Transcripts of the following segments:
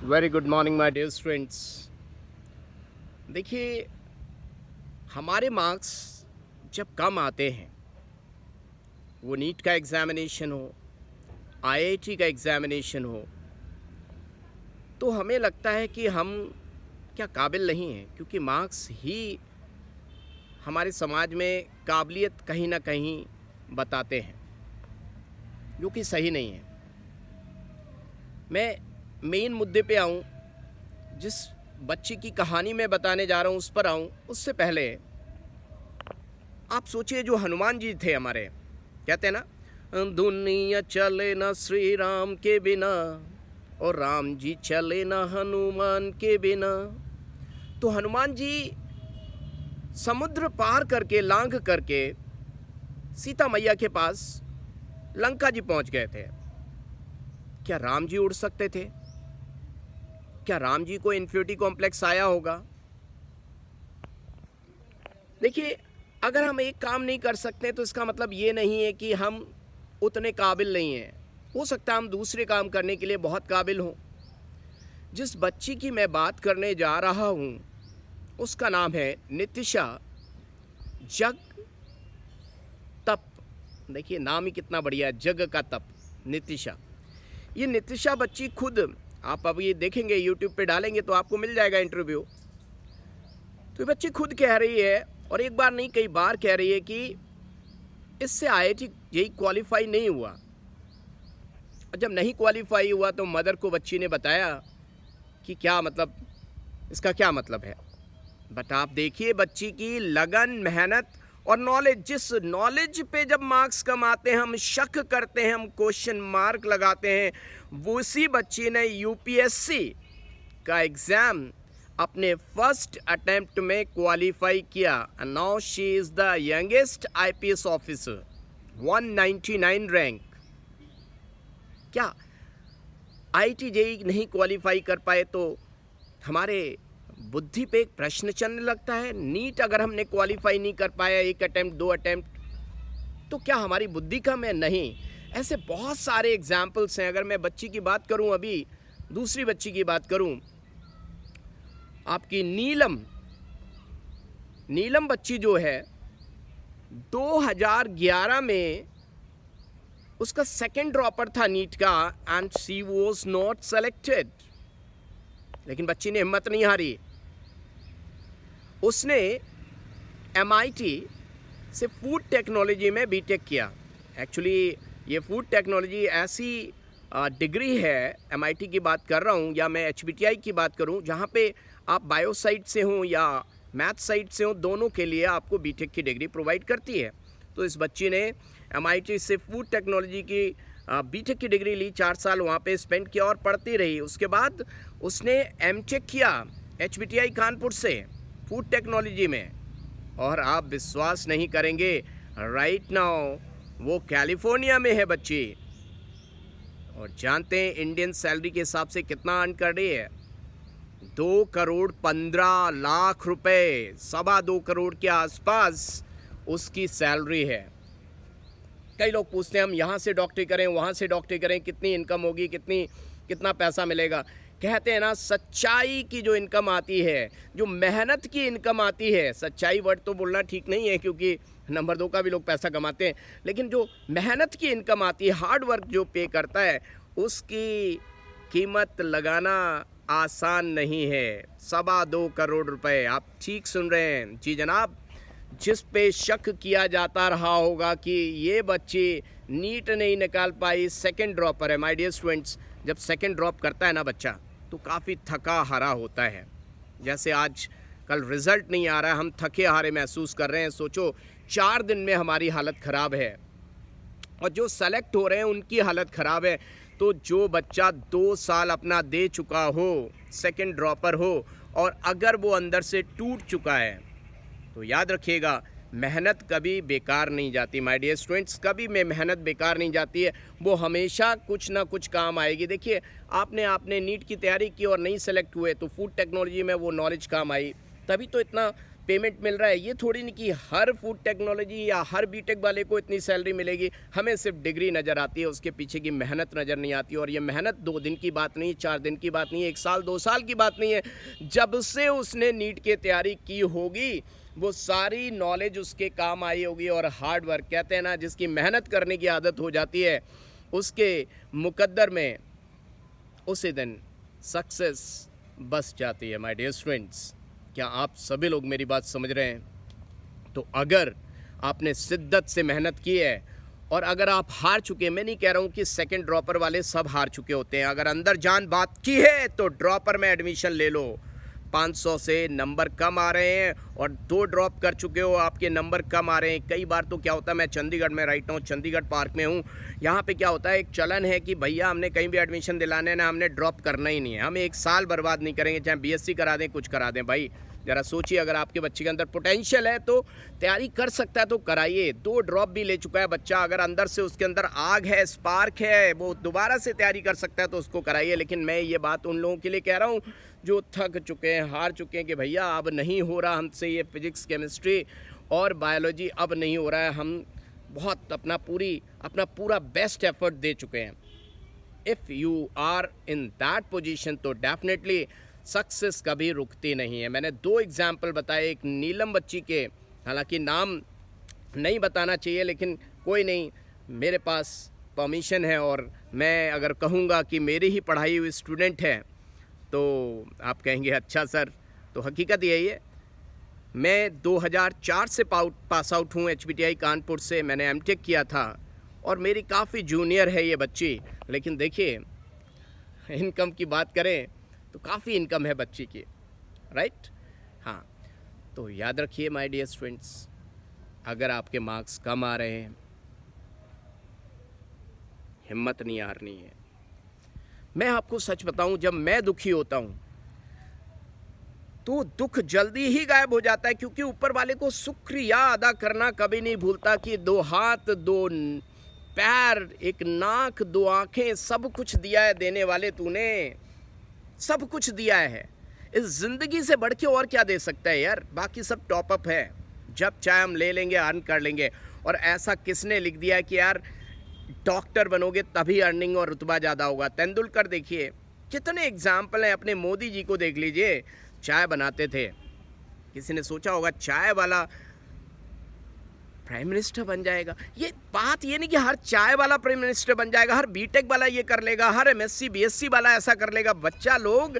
Very good morning my dear students. देखिए, हमारे marks जब कम आते हैं, वो नीट का एग्ज़ामिनेशन हो, आईआईटी का एग्ज़ामिनेशन हो, तो हमें लगता है कि हम क्या काबिल नहीं हैं, क्योंकि मार्क्स ही हमारे समाज में काबिलियत कहीं ना कहीं बताते हैं, जो कि सही नहीं है। मैं मेन मुद्दे पे आऊँ, जिस बच्चे की कहानी मैं बताने जा रहा हूँ उस पर आऊँ, उससे पहले आप सोचिए, जो हनुमान जी थे हमारे, कहते हैं ना, दुनिया चले ना श्री राम के बिना और राम जी चले ना हनुमान के बिना। तो हनुमान जी समुद्र पार करके, लांघ करके सीता मैया के पास लंका जी पहुंच गए थे। क्या राम जी उड़ सकते थे? क्या राम जी को इन्फिनिटी कॉम्प्लेक्स आया होगा? देखिए, अगर हम एक काम नहीं कर सकते तो इसका मतलब ये नहीं है कि हम उतने काबिल नहीं हैं। हो सकता है हम दूसरे काम करने के लिए बहुत काबिल हों। जिस बच्ची की मैं बात करने जा रहा हूँ उसका नाम है नितिशा जग तप। देखिए, नाम ही कितना बढ़िया है, जग का तप, नितिशा। ये नितिशा बच्ची खुद, आप अभी देखेंगे यूट्यूब पे डालेंगे तो आपको मिल जाएगा इंटरव्यू। तो ये बच्ची खुद कह रही है, और एक बार नहीं कई बार कह रही है, कि इससे आईआईटी जेईई क्वालिफाई नहीं हुआ। और जब नहीं क्वालिफाई हुआ तो मदर को बच्ची ने बताया कि क्या मतलब, इसका क्या मतलब है। बट आप देखिए बच्ची की लगन, मेहनत और नॉलेज। जिस नॉलेज पे जब मार्क्स कम आते हैं हम शक करते हैं, हम क्वेश्चन मार्क लगाते हैं, वो उसी बच्ची ने यूपीएससी का एग्ज़ाम अपने फर्स्ट अटेम्प्ट में क्वालिफाई किया। And now she is the youngest IPS officer, 199 rank. क्या आईआईटी जेईई नहीं क्वालिफाई कर पाए तो हमारे बुद्धि पे एक प्रश्न चलने लगता है? नीट अगर हमने क्वालिफाई नहीं कर पाया, एक अटेम्प्ट, दो अटेम्प्ट, तो क्या हमारी बुद्धि कम है? नहीं। ऐसे बहुत सारे एग्जाम्पल्स हैं। अगर मैं बच्ची की बात करूं, अभी दूसरी बच्ची की बात करूं, आपकी नीलम बच्ची जो है, 2011 में उसका सेकंड ड्रॉपर था नीट का, and she was not selected. लेकिन बच्ची ने हिम्मत नहीं हारी। उसने एमआईटी से फूड टेक्नोलॉजी में बीटेक किया। एक्चुअली ये फूड टेक्नोलॉजी ऐसी डिग्री है, एमआईटी की बात कर रहा हूँ या मैं एचबीटीआई की बात करूँ, जहाँ पे आप बायो साइड से हों या मैथ साइड से हों, दोनों के लिए आपको बीटेक की डिग्री प्रोवाइड करती है। तो इस बच्ची ने एमआईटी से फूड टेक्नोलॉजी की बीटेक की डिग्री ली, 4 साल वहाँ पे स्पेंड किया और पढ़ती रही। उसके बाद उसने एमटेक किया एचबीटीआई कानपुर से फूड टेक्नोलॉजी में, और आप विश्वास नहीं करेंगे, राइट नाउ वो कैलिफोर्निया में है बच्ची। और जानते हैं इंडियन सैलरी के हिसाब से कितना अर्न कर रही है? 2,15,00,000 रुपए, 2.25 करोड़ के आसपास उसकी सैलरी है। कई लोग पूछते हैं हम यहाँ से डॉक्टरी करें, वहाँ से डॉक्टरी करें, कितनी इनकम होगी, कितना पैसा मिलेगा। कहते हैं ना, सच्चाई की जो इनकम आती है, जो मेहनत की इनकम आती है, सच्चाई वर्ड तो बोलना ठीक नहीं है क्योंकि नंबर 2 का भी लोग पैसा कमाते हैं, लेकिन जो मेहनत की इनकम आती है, हार्ड वर्क जो पे करता है, उसकी कीमत लगाना आसान नहीं है। 2.25 करोड़ रुपए, आप ठीक सुन रहे हैं जी जनाब। जिस पे शक किया जाता रहा होगा कि ये बच्ची नीट नहीं निकाल पाई, सेकंड ड्रॉपर है। माय डियर स्टूडेंट्स, जब सेकंड ड्रॉप करता है ना बच्चा, तो काफ़ी थका हारा होता है। जैसे आज कल रिज़ल्ट नहीं आ रहा है, हम थके हारे महसूस कर रहे हैं। सोचो, 4 दिन में हमारी हालत ख़राब है, और जो सेलेक्ट हो रहे हैं उनकी हालत ख़राब है। तो जो बच्चा 2 साल अपना दे चुका हो, सेकंड ड्रॉपर हो, और अगर वो अंदर से टूट चुका है, तो याद रखिएगा, मेहनत कभी बेकार नहीं जाती। माय डियर स्टूडेंट्स, कभी में मेहनत बेकार नहीं जाती है, वो हमेशा कुछ ना कुछ काम आएगी। देखिए, आपने नीट की तैयारी की और नहीं सेलेक्ट हुए, तो फूड टेक्नोलॉजी में वो नॉलेज काम आई, तभी तो इतना पेमेंट मिल रहा है। ये थोड़ी नहीं कि हर फूड टेक्नोलॉजी या हर बीटेक वाले को इतनी सैलरी मिलेगी। हमें सिर्फ डिग्री नज़र आती है, उसके पीछे की मेहनत नज़र नहीं आती। और ये मेहनत 2 दिन की बात नहीं, 4 दिन की बात नहीं, 1 साल 2 साल की बात नहीं है। जब से उसने नीट की तैयारी की होगी वो सारी नॉलेज उसके काम आई होगी। और हार्ड वर्क, कहते हैं ना, जिसकी मेहनत करने की आदत हो जाती है उसके मुकद्दर में उसी दिन सक्सेस बस जाती है। माय डियर स्टूडेंट्स, क्या आप सभी लोग मेरी बात समझ रहे हैं? तो अगर आपने शिद्दत से मेहनत की है और अगर आप हार चुके हैं, मैं नहीं कह रहा हूँ कि सेकंड ड्रॉपर वाले सब हार चुके होते हैं। अगर अंदर जान बात की है तो ड्रॉपर में एडमिशन ले लो। 500 से नंबर कम आ रहे हैं और 2 ड्रॉप कर चुके हो, आपके नंबर कम आ रहे हैं। कई बार तो क्या होता है, मैं चंडीगढ़ में रहता हूँ, चंडीगढ़ पार्क में हूँ, यहाँ पे क्या होता है, एक चलन है कि भैया हमने कहीं भी एडमिशन दिलाने ना, हमने ड्रॉप करना ही नहीं है। हम 1 साल बर्बाद नहीं करेंगे, चाहे बीएससी करा दें, कुछ करा दें। भाई ज़रा सोचिए, अगर आपके बच्चे के अंदर पोटेंशियल है तो तैयारी कर सकता है तो कराइए। 2 ड्रॉप भी ले चुका है बच्चा, अगर अंदर से उसके अंदर आग है, स्पार्क है, वो दोबारा से तैयारी कर सकता है तो उसको कराइए। लेकिन मैं ये बात उन लोगों के लिए कह रहा हूँ जो थक चुके हैं, हार चुके हैं कि भैया अब नहीं हो रहा हमसे ये फिजिक्स, केमिस्ट्री और बायोलॉजी, अब नहीं हो रहा है। हम बहुत अपना पूरा बेस्ट एफर्ट दे चुके हैं। If you are in that position तो डेफिनेटली सक्सेस कभी रुकती नहीं है। मैंने 2 एग्जाम्पल बताए, एक नीलम बच्ची के, हालांकि नाम नहीं बताना चाहिए लेकिन कोई नहीं, मेरे पास परमिशन है और मैं अगर कहूँगा कि मेरी ही पढ़ाई हुई स्टूडेंट है तो आप कहेंगे अच्छा सर, तो हकीकत यही है। मैं 2004 से पास आउट हूँ HBTI कानपुर से, मैंने एमटेक किया था और मेरी काफ़ी जूनियर है ये बच्ची। लेकिन देखिए, इनकम की बात करें तो काफ़ी इनकम है बच्ची की, राइट? हाँ, तो याद रखिए माय डियर स्टूडेंट्स, अगर आपके मार्क्स कम आ रहे हैं, हिम्मत नहीं हारनी है। मैं आपको सच बताऊं, जब मैं दुखी होता हूं तो दुख जल्दी ही गायब हो जाता है, क्योंकि ऊपर वाले को शुक्रिया अदा करना कभी नहीं भूलता कि 2 हाथ, 2 पैर, 1 नाक, 2 आंखें, सब कुछ दिया है देने वाले तूने, सब कुछ दिया है। इस ज़िंदगी से बढ़ के और क्या दे सकता है यार? बाकी सब टॉप अप है, जब चाहे हम ले लेंगे, अर्न कर लेंगे। और ऐसा किसने लिख दिया कि यार डॉक्टर बनोगे तभी अर्निंग और रुतबा ज़्यादा होगा? तेंदुलकर देखिए, कितने एग्जाम्पल हैं। अपने मोदी जी को देख लीजिए, चाय बनाते थे, किसी ने सोचा होगा चाय वाला प्राइम मिनिस्टर बन जाएगा? ये बात ये नहीं कि हर चाय वाला प्राइम मिनिस्टर बन जाएगा, हर बीटेक वाला ये कर लेगा, हर एमएससी बीएससी वाला ऐसा कर लेगा। बच्चा लोग,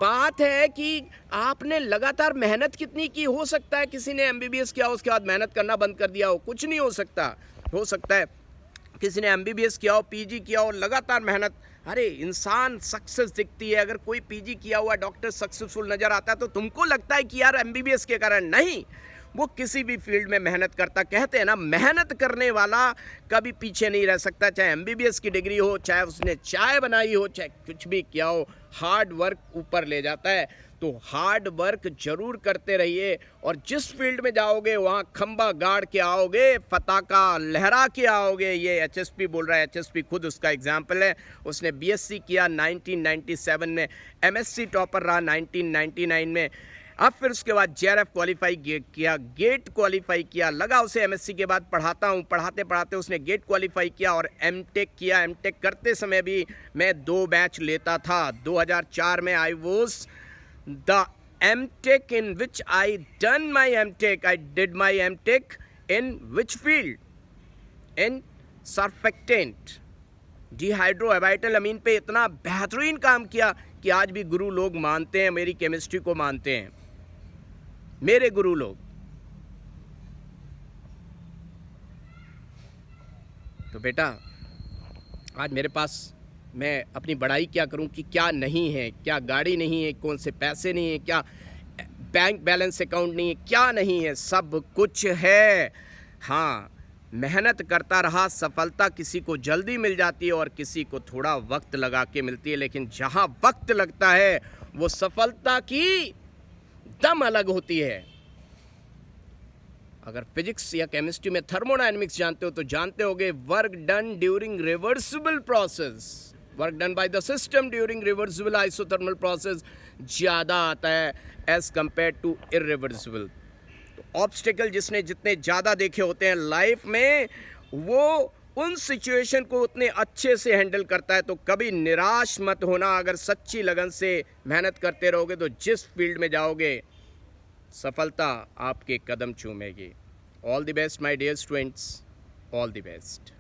बात है कि आपने लगातार मेहनत कितनी की। हो सकता है किसी ने एमबीबीएस किया, उसके बाद मेहनत करना बंद कर दिया हो, कुछ नहीं हो सकता। हो सकता है किसी ने एमबीबीएस किया हो, पीजी किया हो, लगातार मेहनत। अरे इंसान सक्सेस दिखती है। अगर कोई पीजी किया हुआ डॉक्टर सक्सेसफुल नज़र आता है तो तुमको लगता है कि यार एमबीबीएस के कारण, नहीं, वो किसी भी फील्ड में मेहनत करता। कहते हैं ना, मेहनत करने वाला कभी पीछे नहीं रह सकता, चाहे एमबीबीएस की डिग्री हो, चाहे उसने चाय बनाई हो, चाहे कुछ भी किया हो। हार्ड वर्क ऊपर ले जाता है, तो हार्ड वर्क जरूर करते रहिए। और जिस फील्ड में जाओगे वहाँ खंबा गाड़ के आओगे, पताका लहरा के आओगे। ये एचएसपी बोल रहा है, एचएसपी खुद उसका एग्जाम्पल है। उसने बीएससी किया 1997 में, एमएससी टॉपर रहा 1999 में, अब फिर उसके बाद जेआरएफ क्वालिफाई किया, गेट क्वालिफाई किया। लगा उसे एमएससी के बाद पढ़ाता हूँ, पढ़ाते पढ़ाते उसने गेट क्वालिफाई किया और एमटेक किया। एमटेक करते समय भी मैं 2 बैच लेता था। 2004 में I was the MTech in which I done my MTech. I did my MTech in which field? In surfactant, dehydroabietyl amine पे इतना बेहतरीन काम किया कि आज भी गुरु लोग मानते हैं, मेरी केमिस्ट्री को मानते हैं, मेरे गुरु लोग। तो बेटा, आज मेरे पास, मैं अपनी बड़ाई क्या करूं कि क्या नहीं है, क्या गाड़ी नहीं है, कौन से पैसे नहीं है, क्या बैंक बैलेंस अकाउंट नहीं है, क्या नहीं है, सब कुछ है। हाँ, मेहनत करता रहा, सफलता किसी को जल्दी मिल जाती है और किसी को थोड़ा वक्त लगा के मिलती है। लेकिन जहाँ वक्त लगता है वो सफलता की दम अलग होती है। अगर फिजिक्स या केमिस्ट्री में थर्मोडायनेमिक्स जानते हो तो जानते होगे, work done during reversible process, work done by the system during reversible isothermal process ज़्यादा आता है as compare to irreversible. Obstacle जिसने जितने ज़्यादा देखे होते हैं लाइफ में, वो उन सिचुएशन को उतने अच्छे से हैंडल करता है। तो कभी निराश मत होना। अगर सच्ची लगन से मेहनत करते रहोगे तो जिस फील्ड में जाओगे सफलता आपके कदम चूमेगी। All the best my dear students, all the best.